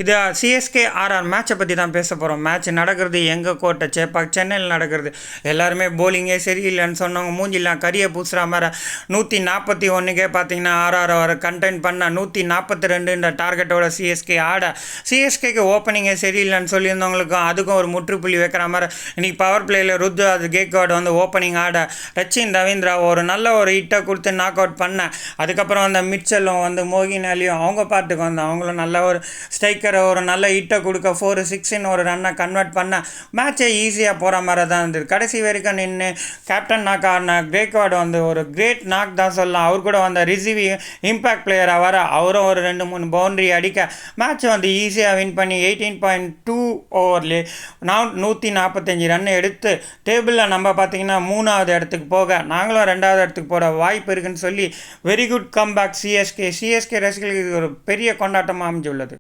இது CSK RR மேட்சை பற்றி தான் பேச போகிறோம். மேட்ச் நடக்கிறது எங்கள் கோட்டை சேப்பாக் சென்னையில் நடக்கிறது. எல்லாருமே போலிங்கே சரியில்லைன்னு சொன்னவங்க மூஞ்சிலாம் கரியை பூசுகிற மாதிரி 141க்கே பார்த்தீங்கன்னா ஆர்ஆர் அவர் கண்டென்ட் பண்ண 142 டார்கெட்டோட சிஎஸ்கே ஆட, சிஎஸ்கேக்கு ஓப்பனிங்கே சரியில்லைன்னு சொல்லியிருந்தவங்களுக்கும் அதுக்கும் ஒரு முற்றுப்புள்ளி வைக்கிற மாதிரி இன்றைக்கி பவர் பிளேயில் ருத்ராஜ் கேக்வாட் வந்து ஓப்பனிங் ஆட, ரச்சின் ரவீந்திரா ஒரு நல்ல ஒரு ஹிட்டை கொடுத்து நாக் அவுட் பண்ண, அதுக்கப்புறம் அந்த மிச்சலும் வந்து மோகின் அலியும் அவங்க பாட்டுக்கு வந்து அவங்களும் நல்ல ஒரு ஸ்ட்ரைக்கரை ஒரு நல்ல ஹிட்டை கொடுக்க 4-6 ஒரு ரன்னை கன்வெர்ட் பண்ண மேட்சை ஈஸியாக போகிற மாதிரி தான் இருந்தது. கடைசி வரைக்கும் நின்று கேப்டன் நாக் ஆடின கேக்வாட் வந்து ஒரு கிரேட் நாக் தான் சொல்லலாம். அவர் கூட வந்த ரிசீவ் இம்பேக்ட் பிளேயராக வர அவரும் ஒரு 2-3 பவுண்டரி அடிக்க மேட்சை வந்து ஈஸியாக வின் பண்ணி 18.2 ஓவர்லேயே 145 ரன் எடுத்து டேபிளில் நம்ம பார்த்திங்கன்னா 3வது இடத்துக்கு போக, நாங்களும் 2வது இடத்துக்கு போகிற வாய்ப்பு இருக்குன்னு சொல்லி வெரி குட் கம்பேக் சிஎஸ்கே ரசிகர்களுக்கு ஒரு பெரிய கொண்டாட்டமாக அமைஞ்சுள்ளது.